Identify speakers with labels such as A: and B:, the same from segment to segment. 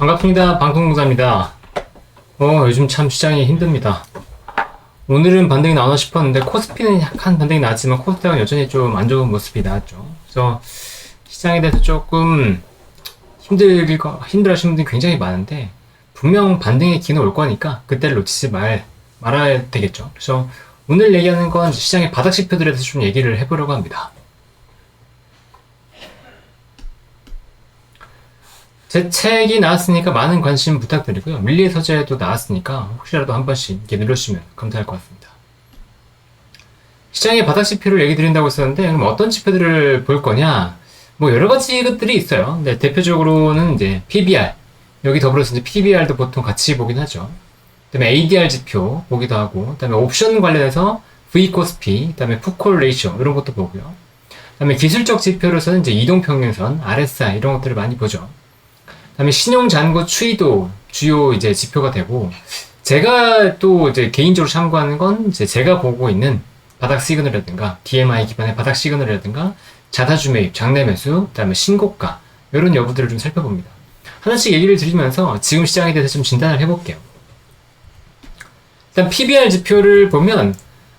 A: 반갑습니다. 방송공사입니다. 요즘 참 시장이 힘듭니다. 오늘은 반등이 나오나 싶었는데 코스피는 약간 반등이 나왔지만 코스닥은 여전히 좀 안 좋은 모습이 나왔죠. 그래서 시장에 대해서 조금 힘들어하시는 분들이 굉장히 많은데 분명 반등의 기회는 올 거니까 그때를 놓치지 말아야 되겠죠. 그래서 오늘 얘기하는 건 시장의 바닥 지표들에 대해서 좀 얘기를 해보려고 합니다. 제 책이 나왔으니까 많은 관심 부탁드리고요. 밀리의 서재도 나왔으니까 혹시라도 한 번씩 이렇게 눌러주시면 감사할 것 같습니다. 시장의 바닥 지표를 얘기 드린다고 했었는데 그럼 어떤 지표들을 볼 거냐? 뭐 여러 가지 것들이 있어요. 근데 대표적으로는 이제 PBR, 여기 더불어서 이제 PBR도 보통 같이 보긴 하죠. 그다음에 ADR 지표 보기도 하고, 그다음에 옵션 관련해서 V코스피, 그다음에 풋콜 레이쇼 이런 것도 보고요. 그다음에 기술적 지표로서는 이제 이동평균선, RSI 이런 것들을 많이 보죠. 그다음에 신용잔고 추이도 주요 이제 지표가 되고, 제가 또 이제 개인적으로 참고하는 건 이제 제가 보고 있는 바닥 시그널이라든가 DMI 기반의 바닥 시그널이라든가 자사주 매입, 장내 매수, 그다음에 신고가 이런 여부들을 좀 살펴봅니다. 하나씩 얘기를 드리면서 지금 시장에 대해서 좀 진단을 해볼게요. 일단 PBR 지표를 보면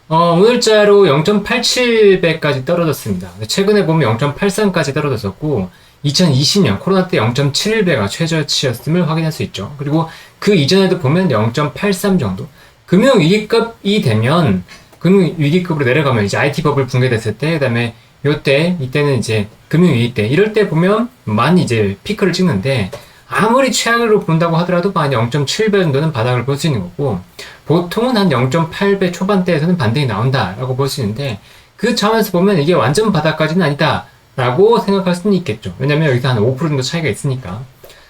A: 오늘자로 0.87배까지 떨어졌습니다. 최근에 보면 0.83까지 떨어졌었고 2020년 코로나 때 0.71배가 최저치였음을 확인할 수 있죠. 그리고 그 이전에도 보면 0.83 정도. 금융위기급이 되면 금융위기급으로 내려가면 이제 IT 버블 붕괴됐을 때, 그다음에 이때는 이제 금융위기 때, 이럴 때 보면 많이 이제 피크를 찍는데 아무리 최악으로 본다고 하더라도 한 0.7배 정도는 바닥을 볼 수 있는 거고, 보통은 한 0.8배 초반대에서는 반등이 나온다라고 볼 수 있는데, 그 차원에서 보면 이게 완전 바닥까지는 아니다 라고 생각할 수는 있겠죠. 왜냐면 여기서 한 5% 정도 차이가 있으니까.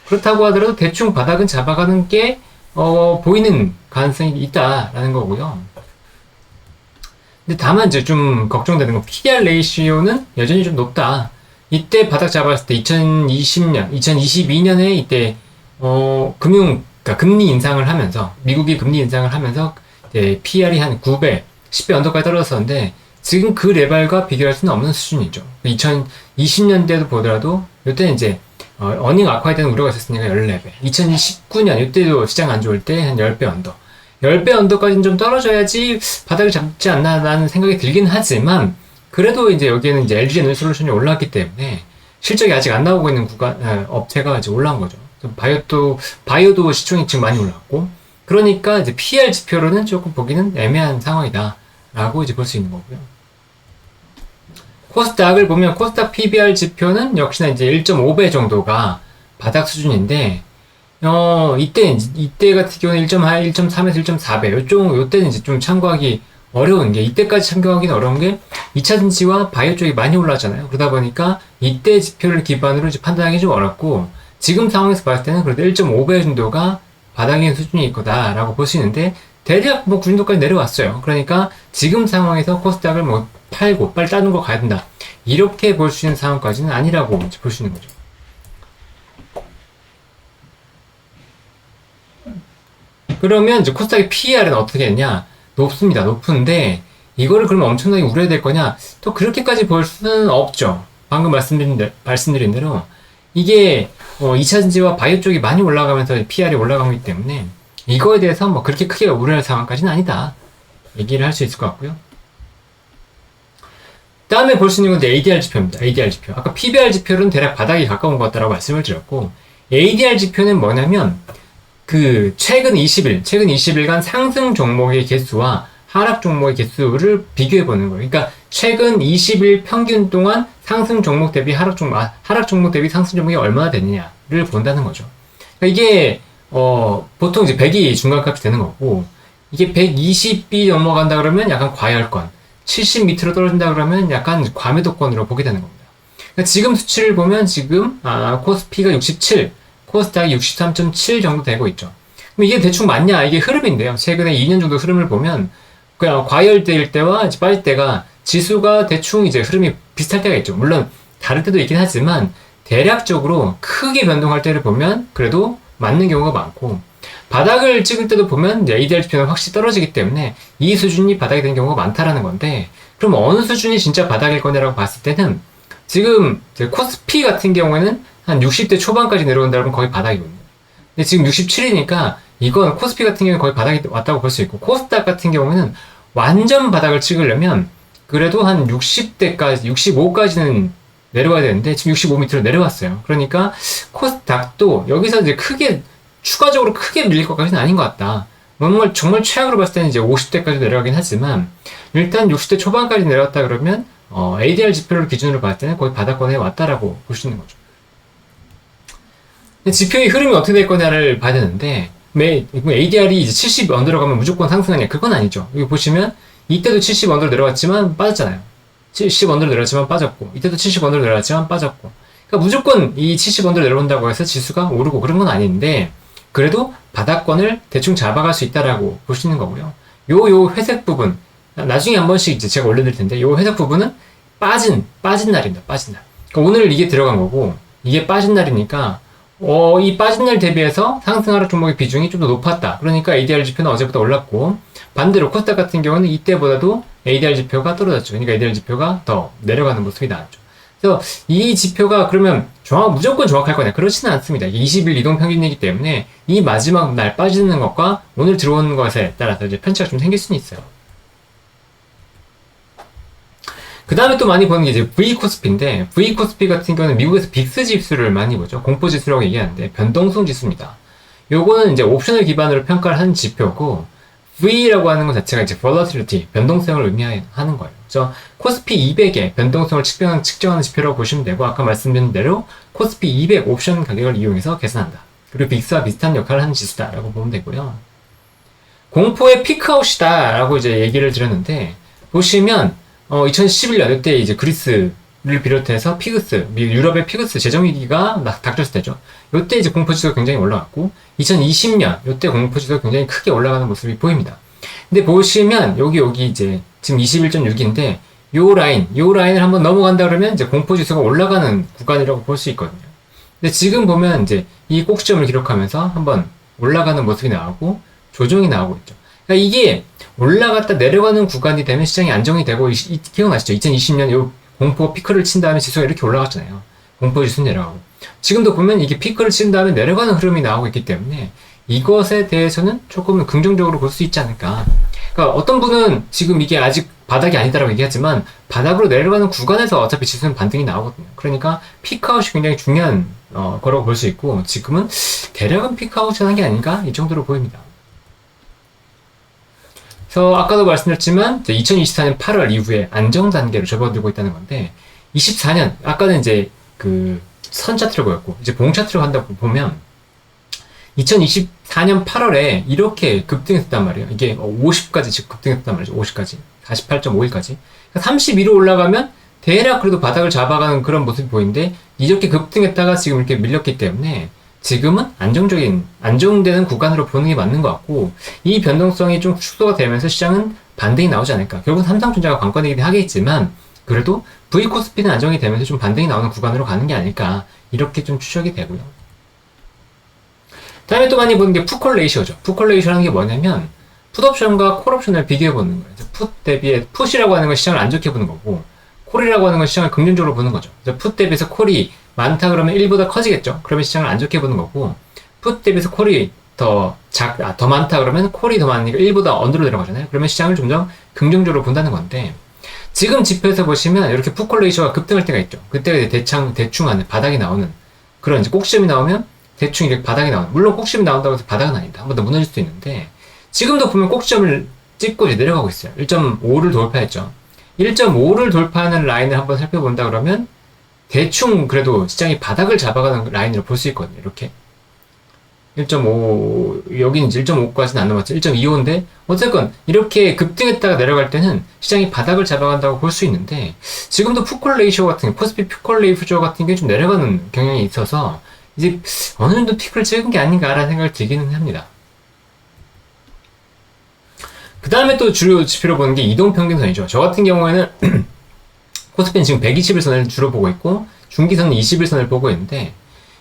A: 그렇다고 하더라도 대충 바닥은 잡아가는 게 보이는 가능성이 있다라는 거고요. 근데 다만 이제 좀 걱정되는 건 PDR 레이시오는 여전히 좀 높다. 이때 바닥 잡았을 때 2022년에 이때 그러니까 금리 인상을 하면서, 미국이 금리 인상을 하면서 이제 PR이 한 9배, 10배 언더까지 떨어졌었는데 지금 그 레벨과 비교할 수는 없는 수준이죠. 2020년대도 보더라도 이때는 이제 어닝 악화에 대한 우려가 있었으니까 14배. 2019년 이때도 시장 안 좋을 때 한 10배 언더. 10배 언더까지는 좀 떨어져야지 바닥을 잡지 않나라는 생각이 들긴 하지만, 그래도 이제 여기에는 이제 LG 에너지솔루션이 올라왔기 때문에 실적이 아직 안 나오고 있는 업체가 이제 올라온 거죠. 바이오도 시총이 지금 많이 올라왔고, 그러니까 이제 PR 지표로는 조금 보기는 애매한 상황이다라고 이제 볼 수 있는 거고요. 코스닥을 보면 코스닥 PBR 지표는 역시나 이제 1.5배 정도가 바닥 수준인데, 이때 같은 경우는 1.3에서 1.4배. 요때는 이제 좀 참고하기 어려운 게, 이때까지 참고하기는 어려운 게 2차 전지와 바이오 쪽이 많이 올랐잖아요. 그러다 보니까 이때 지표를 기반으로 이제 판단하기 좀 어렵고, 지금 상황에서 봤을 때는 그래도 1.5배 정도가 바닥인 수준일 거다라고 볼 수 있는데, 대략 그 정도까지 내려왔어요. 그러니까 지금 상황에서 코스닥을 팔고 빨리 다른 거 가야 된다, 이렇게 볼 수 있는 상황까지는 아니라고 볼 수 있는 거죠. 그러면 이제 코스닥의 PER은 어떻게 했냐? 높습니다. 높은데 이거를 그러면 엄청나게 우려해야 될 거냐? 또 그렇게까지 볼 수는 없죠. 방금 말씀드린 대로 이게 2차 전지와 바이오 쪽이 많이 올라가면서 PER이 올라가기 때문에 이거에 대해서 그렇게 크게 우려할 상황까지는 아니다, 얘기를 할 수 있을 것 같고요. 다음에 볼 수 있는 건 ADR 지표입니다. ADR 지표. 아까 PBR 지표는 대략 바닥이 가까운 것 같다라고 말씀을 드렸고, ADR 지표는 뭐냐면 최근 20일간 상승 종목의 개수와 하락 종목의 개수를 비교해 보는 거예요. 그러니까 최근 20일 평균 동안 상승 종목 대비 하락 종목 대비 상승 종목이 얼마나 됐느냐를 본다는 거죠. 그러니까 이게 보통 이제 100이 중간값이 되는 거고, 이게 120이 넘어간다 그러면 약간 과열권, 70 밑으로 떨어진다 그러면 약간 과매도권으로 보게 되는 겁니다. 그러니까 지금 수치를 보면 지금 코스피가 67, 코스닥이 63.7 정도 되고 있죠. 그럼 이게 대충 맞냐? 이게 흐름인데요. 최근에 2년 정도 흐름을 보면 그냥 과열될 때와 빠질 때가 지수가 대충 이제 흐름이 비슷할 때가 있죠. 물론 다를 때도 있긴 하지만 대략적으로 크게 변동할 때를 보면 그래도 맞는 경우가 많고, 바닥을 찍을 때도 보면 ADR 지표는 확실히 떨어지기 때문에 이 수준이 바닥이 되는 경우가 많다라는 건데, 그럼 어느 수준이 진짜 바닥일 거냐라고 봤을 때는 지금 코스피 같은 경우에는 한 60대 초반까지 내려온다 그러면 거의 바닥이거든요. 근데 지금 67이니까 이건 코스피 같은 경우는 거의 바닥이 왔다고 볼 수 있고, 코스닥 같은 경우는 완전 바닥을 찍으려면 그래도 한 60대까지, 65까지는 내려와야 되는데 지금 65 밑으로 내려왔어요. 그러니까 코스닥도 여기서 이제 크게 추가적으로 크게 밀릴 것까지는 아닌 것 같다. 정말 최악으로 봤을 때는 이제 50대까지 내려가긴 하지만 일단 60대 초반까지 내려왔다 그러면 ADR 지표를 기준으로 봤을 때는 거의 바닥권에 왔다라고 볼 수 있는 거죠. 지표의 흐름이 어떻게 될 거냐를 봐야 되는데, ADR이 이제 70 언더로 가면 무조건 상승하냐? 그건 아니죠. 여기 보시면 이때도 70 언더로 내려왔지만 빠졌잖아요. 70 언더로 내려왔지만 빠졌고, 이때도 70 언더로 내려왔지만 빠졌고. 그러니까 무조건 이 70 언더로 내려온다고 해서 지수가 오르고 그런 건 아닌데, 그래도 바닥권을 대충 잡아갈 수 있다라고 볼 수 있는 거고요. 요 회색 부분, 나중에 한 번씩 이제 제가 올려드릴 텐데, 요 회색 부분은 빠진 날입니다. 빠진 날. 그러니까 오늘 이게 들어간 거고, 이게 빠진 날이니까, 이 빠진 날 대비해서 상승하락 종목의 비중이 좀 더 높았다. 그러니까 ADR 지표는 어제보다 올랐고, 반대로 코스닥 같은 경우는 이때보다도 ADR 지표가 떨어졌죠. 그러니까 ADR 지표가 더 내려가는 모습이 나왔죠. 그래서 이 지표가 그러면 무조건 정확할 거냐? 그렇지는 않습니다. 20일 이동평균이기 때문에 이 마지막 날 빠지는 것과 오늘 들어오는 것에 따라서 이제 편차가 좀 생길 수는 있어요. 그 다음에 또 많이 보는 게 이제 V코스피인데, V코스피 같은 경우는 미국에서 빅스 지수를 많이 보죠. 공포지수라고 얘기하는데, 변동성 지수입니다. 요거는 이제 옵션을 기반으로 평가를 하는 지표고, V라고 하는 것 자체가 이제 volatility, 변동성을 의미하는 거예요. 그래서 코스피 200의 변동성을 측정하는 지표라고 보시면 되고, 아까 말씀드린 대로 코스피 200 옵션 가격을 이용해서 계산한다. 그리고 빅스와 비슷한 역할을 하는 지수다라고 보면 되고요. 공포의 피크아웃이다 라고 이제 얘기를 드렸는데, 보시면 2011년 이때 이제 그리스를 비롯해서 피그스, 유럽의 피그스 재정위기가 닥쳤을 때죠. 이때 이제 공포지수가 굉장히 올라갔고, 2020년 이때 공포지수가 굉장히 크게 올라가는 모습이 보입니다. 근데 보시면 여기 이제 지금 21.6인데 요 라인을 한번 넘어간다 그러면 이제 공포지수가 올라가는 구간이라고 볼 수 있거든요. 근데 지금 보면 이제 이 꼭지점을 기록하면서 한번 올라가는 모습이 나오고 조정이 나오고 있죠. 그러니까 이게 올라갔다 내려가는 구간이 되면 시장이 안정이 되고, 기억나시죠? 2020년 요 공포 피크를 친 다음에 지수가 이렇게 올라갔잖아요. 공포 지수 내려가고. 지금도 보면 이게 피크를 친 다음에 내려가는 흐름이 나오고 있기 때문에 이것에 대해서는 조금은 긍정적으로 볼 수 있지 않을까. 그러니까 어떤 분은 지금 이게 아직 바닥이 아니다라고 얘기하지만 바닥으로 내려가는 구간에서 어차피 지수는 반등이 나오거든요. 그러니까 피크아웃이 굉장히 중요한 거라고 볼 수 있고, 지금은 대략은 피크아웃을 하는 게 아닌가 이 정도로 보입니다. 그래서 아까도 말씀드렸지만 2024년 8월 이후에 안정 단계로 접어들고 있다는 건데, 24년 아까는 이제 그 선 차트를 보였고 이제 봉 차트를 간다고 보면 2024년 8월에 이렇게 급등했단 말이에요. 이게 50까지 지금 급등했단 말이죠. 50까지 48.5일까지 32로 올라가면 대략 그래도 바닥을 잡아가는 그런 모습이 보이는데, 이렇게 급등했다가 지금 이렇게 밀렸기 때문에 지금은 안정되는 구간으로 보는 게 맞는 것 같고, 이 변동성이 좀 축소가 되면서 시장은 반등이 나오지 않을까. 결국은 삼성전자가 관건이긴 하겠지만, 그래도 V코스피는 안정이 되면서 좀 반등이 나오는 구간으로 가는 게 아닐까. 이렇게 좀 추적이 되고요. 다음에 또 많이 보는 게 풋콜 레이시오죠. 풋콜 레이시오라는 게 뭐냐면, 풋옵션과 콜옵션을 비교해 보는 거예요. 풋 대비해, 풋이라고 하는 건 시장을 안 좋게 보는 거고, 콜이라고 하는 건 시장을 긍정적으로 보는 거죠. 그래서 풋 대비해서 콜이 많다 그러면 1보다 커지겠죠. 그러면 시장을 안 좋게 보는 거고, 풋 대비해서 콜이 더 많다 그러면 콜이 더 많으니까 1보다 언더로 내려가잖아요. 그러면 시장을 좀 더 긍정적으로 본다는 건데, 지금 지표에서 보시면 이렇게 풋콜 레이시오가 급등할 때가 있죠. 그때가 이제 대충 안에 바닥이 나오는 그런 이제 꼭지점이 나오면 대충 이렇게 바닥이 나오는, 물론 꼭지점이 나온다고 해서 바닥은 아니다. 한 번 더 무너질 수도 있는데, 지금도 보면 꼭지점을 찍고 이제 내려가고 있어요. 1.5를 돌파했죠. 1.5를 돌파하는 라인을 한번 살펴본다 그러면 대충 그래도 시장이 바닥을 잡아가는 라인으로 볼 수 있거든요. 이렇게 1.5, 여기는 이제 1.5까지는 안 넘었죠. 1.25인데 어쨌건 이렇게 급등했다가 내려갈 때는 시장이 바닥을 잡아간다고 볼 수 있는데, 지금도 풋콜 레이시오 같은 게, 코스피 풋콜 레이시오 같은 게 좀 내려가는 경향이 있어서 이제 어느 정도 피크를 찍은 게 아닌가라는 생각을 들기는 합니다. 그 다음에 또 주요 지표로 보는 게 이동평균선이죠. 저 같은 경우에는 코스피는 지금 120일선을 주로 보고 있고, 중기선은 21선을 보고 있는데,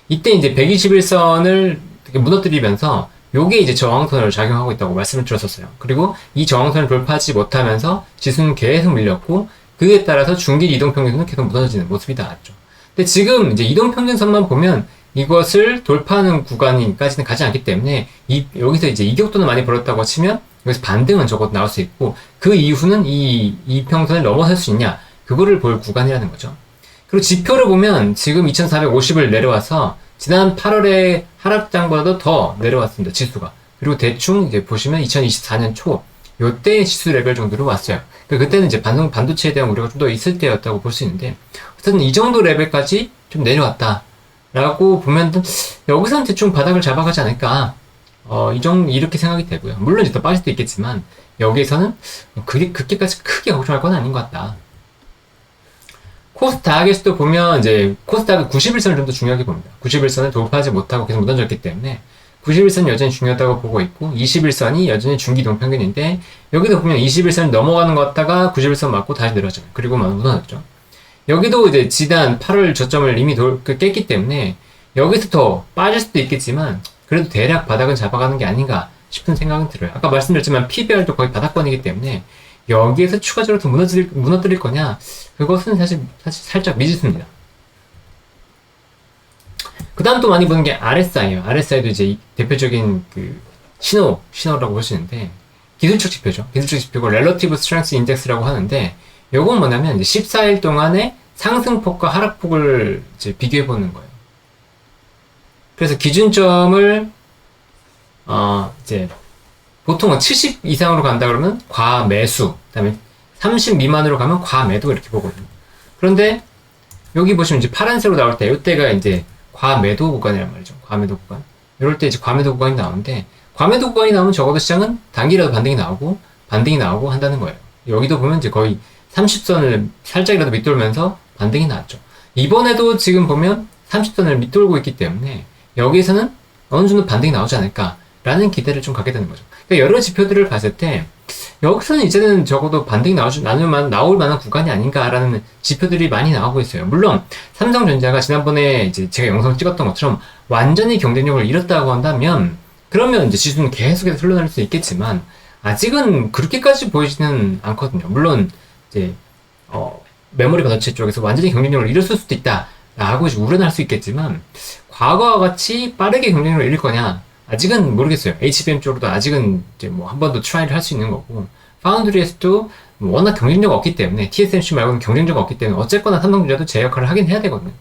A: 이때 이제 121선을 무너뜨리면서 요게 이제 저항선으로 작용하고 있다고 말씀을 드렸었어요. 그리고 이 저항선을 돌파하지 못하면서 지수는 계속 밀렸고, 그에 따라서 중기 이동평균선은 계속 무너지는 모습이 나왔죠. 근데 지금 이제 이동평균선만 보면 이것을 돌파하는 구간까지는 가지 않기 때문에 여기서 이제 이격도는 많이 벌었다고 치면 여기서 반등은 적어도 나올 수 있고 그 이후는 이 이평선을 넘어설 수 있냐 그거를 볼 구간이라는 거죠. 그리고 지표를 보면 지금 2450을 내려와서 지난 8월의 하락장보다도 더 내려왔습니다. 지수가. 그리고 대충 이제 보시면 2024년 초 요때 지수 레벨 정도로 왔어요. 그때는 이제 반도체에 대한 우려가 좀 더 있을 때였다고 볼 수 있는데 어쨌든 이 정도 레벨까지 좀 내려왔다 라고 보면 여기서는 대충 바닥을 잡아가지 않을까 이렇게 생각이 되고요. 물론 이제 더 빠질 수도 있겠지만 여기에서는 그렇게까지 크게 걱정할 건 아닌 것 같다. 코스닥에서도 보면 이제 코스닥은 91선을 좀 더 중요하게 봅니다. 91선을 돌파하지 못하고 계속 무너졌기 때문에 91선이 여전히 중요하다고 보고 있고 21선이 여전히 중기 동평균인데 여기도 보면 21선 넘어가는 것 같다가 91선 맞고 다시 내려져요. 그리고 무너졌죠. 여기도 이제 지난 8월 저점을 이미 깼기 때문에 여기서 더 빠질 수도 있겠지만 그래도 대략 바닥은 잡아가는 게 아닌가 싶은 생각은 들어요. 아까 말씀드렸지만 PBR도 거의 바닥권이기 때문에 여기에서 추가적으로 더 무너뜨릴 거냐 그것은 사실 살짝 미지수입니다. 그 다음 또 많이 보는 게 RSI예요. RSI도 이제 대표적인 그 신호라고 볼 수 있는데 기술적 지표죠. 기술적 지표고 Relative Strength Index라고 하는데 요건 뭐냐면 이제 14일 동안의 상승폭과 하락폭을 이제 비교해 보는 거예요. 그래서 기준점을 이제 보통은 70 이상으로 간다 그러면 과매수, 그다음에 30 미만으로 가면 과매도 이렇게 보거든요. 그런데 여기 보시면 이제 파란색으로 나올 때 이때가 이제 과매도 구간이란 말이죠. 과매도 구간. 이럴 때 이제 과매도 구간이 나오는데 과매도 구간이 나오면 적어도 시장은 단기라도 반등이 나오고 한다는 거예요. 여기도 보면 이제 거의 30선을 살짝이라도 밑돌면서 반등이 나왔죠. 이번에도 지금 보면 30선을 밑돌고 있기 때문에 여기에서는 어느 정도 반등이 나오지 않을까라는 기대를 좀 갖게 되는 거죠. 그러니까 여러 지표들을 봤을 때 여기서는 이제는 적어도 반등이 나올 만한 구간이 아닌가라는 지표들이 많이 나오고 있어요. 물론 삼성전자가 지난번에 이제 제가 영상 찍었던 것처럼 완전히 경쟁력을 잃었다고 한다면 그러면 이제 지수는 계속해서 흘러날 수 있겠지만 아직은 그렇게까지 보이지는 않거든요. 물론 이제 메모리 반도체 쪽에서 완전히 경쟁력을 잃었을 수도 있다라고 이제 우려날 수 있겠지만 과거와 같이 빠르게 경쟁력을 잃을 거냐? 아직은 모르겠어요. HBM 쪽으로도 아직은 이제 뭐 한 번 더 트라이를 할 수 있는 거고 파운드리에서도 워낙 경쟁력 없기 때문에 TSMC 말고는 경쟁력 없기 때문에 어쨌거나 삼성전자도 제 역할을 하긴 해야 되거든요.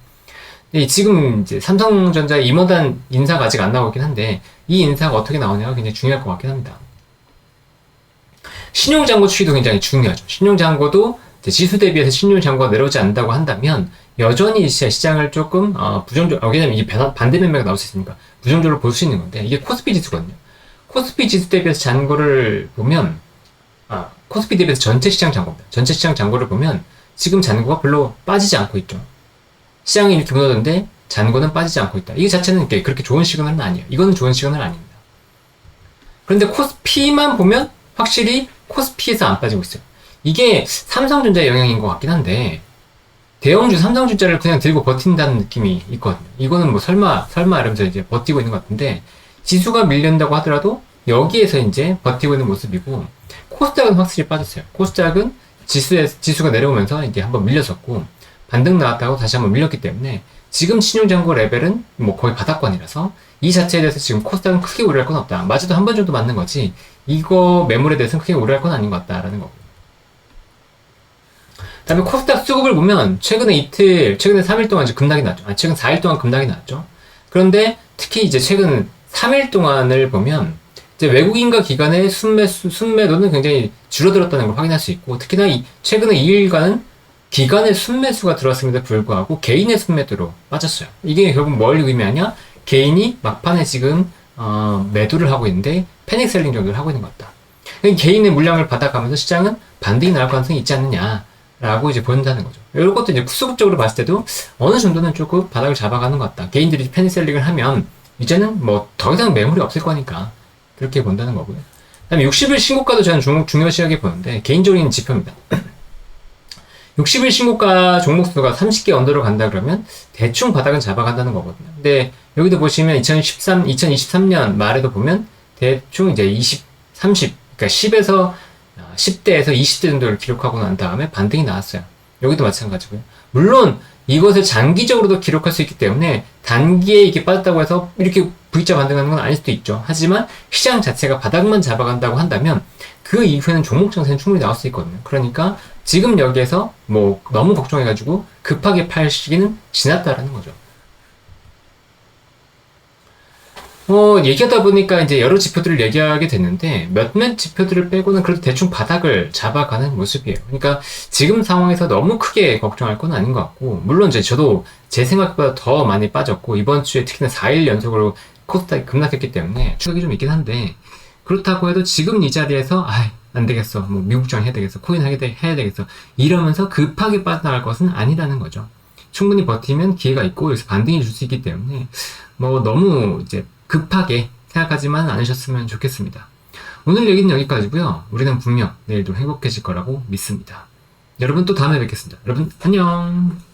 A: 근데 지금 이제 삼성전자의 임원단 인사가 아직 안 나오긴 한데 이 인사가 어떻게 나오냐가 굉장히 중요할 것 같긴 합니다. 신용잔고 추이도 굉장히 중요하죠. 신용잔고도 지수 대비해서 신용잔고가 내려오지 않는다고 한다면 여전히 시장을 조금 부정적으로 왜냐면 이게 반대 매매가 나올 수 있으니까 부정적으로 볼 수 있는 건데 이게 코스피 지수거든요. 코스피 지수 대비해서 잔고를 보면 코스피 대비해서 전체 시장 잔고입니다. 전체 시장 잔고를 보면 지금 잔고가 별로 빠지지 않고 있죠. 시장이 이렇게 무너졌는데 잔고는 빠지지 않고 있다. 이 자체는 그렇게 좋은 시그널은 아니에요. 이거는 좋은 시그널 아닙니다. 그런데 코스피만 보면 확실히 코스피에서 안 빠지고 있어요. 이게 삼성전자의 영향인 것 같긴 한데 대형주 삼성전자를 그냥 들고 버틴다는 느낌이 있거든요. 이거는 뭐 설마 이러면서 이제 버티고 있는 것 같은데 지수가 밀린다고 하더라도 여기에서 이제 버티고 있는 모습이고 코스닥은 확실히 빠졌어요. 코스닥은 지수가 내려오면서 이제 한번 밀렸었고 반등 나왔다고 다시 한번 밀렸기 때문에 지금 신용잔고 레벨은 뭐 거의 바닥권이라서 이 자체에 대해서 지금 코스닥은 크게 우려할 건 없다. 맞아도 한 번 정도 맞는 거지 이거 매물에 대해서는 크게 우려할 건 아닌 것 같다라는 거고. 그 다음에 코스닥 수급을 보면 최근에 3일 동안 이제 급락이 났죠. 최근 4일 동안 급락이 났죠. 그런데 특히 이제 최근 3일 동안을 보면 이제 외국인과 기관의 순매도는 굉장히 줄어들었다는 걸 확인할 수 있고 특히나 최근에 2일간은 기관의 순매수가 들어왔음에도 불구하고 개인의 순매도로 빠졌어요. 이게 결국 뭘 의미하냐? 개인이 막판에 지금 매도를 하고 있는데 패닉셀링 정도를 하고 있는 것 같다. 개인의 물량을 받아가면서 시장은 반등이 나올 가능성이 있지 않느냐 라고 이제 보인다는 거죠. 이런 것도 이제 수급적으로 봤을 때도 어느 정도는 조금 바닥을 잡아가는 것 같다. 개인들이 패닉셀링을 하면 이제는 뭐 더 이상 매물이 없을 거니까 그렇게 본다는 거고요. 그 다음에 60일 신고가도 저는 중요시하게 보는데 개인적인 지표입니다. 60일 신고가 종목수가 30개 언더로 간다 그러면 대충 바닥은 잡아간다는 거거든요. 근데 여기도 보시면 2023년 말에도 보면 대충 이제 30, 그러니까 10대에서 20대 정도를 기록하고 난 다음에 반등이 나왔어요. 여기도 마찬가지고요. 물론 이것을 장기적으로도 기록할 수 있기 때문에 단기에 이게 빠졌다고 해서 이렇게 V자 반등하는 건 아닐 수도 있죠. 하지만 시장 자체가 바닥만 잡아간다고 한다면 그 이후에는 종목 장세는 충분히 나올 수 있거든요. 그러니까 지금 여기에서 뭐 너무 걱정해가지고 급하게 팔 시기는 지났다라는 거죠. 얘기하다 보니까 이제 여러 지표들을 얘기하게 됐는데 몇몇 지표들을 빼고는 그래도 대충 바닥을 잡아가는 모습이에요. 그러니까 지금 상황에서 너무 크게 걱정할 건 아닌 것 같고, 물론 이제 저도 제 생각보다 더 많이 빠졌고, 이번 주에 특히나 4일 연속으로 코스닥이 급락했기 때문에 추격이 좀 있긴 한데, 그렇다고 해도 지금 이 자리에서 안 되겠어, 뭐 미국장 해야 되겠어, 코인 해야 되겠어 이러면서 급하게 빠져나갈 것은 아니라는 거죠. 충분히 버티면 기회가 있고 여기서 반등이 줄 수 있기 때문에 뭐 너무 이제 급하게 생각하지만 않으셨으면 좋겠습니다. 오늘 얘기는 여기까지고요. 우리는 분명 내일도 행복해질 거라고 믿습니다. 여러분 또 다음에 뵙겠습니다. 여러분 안녕.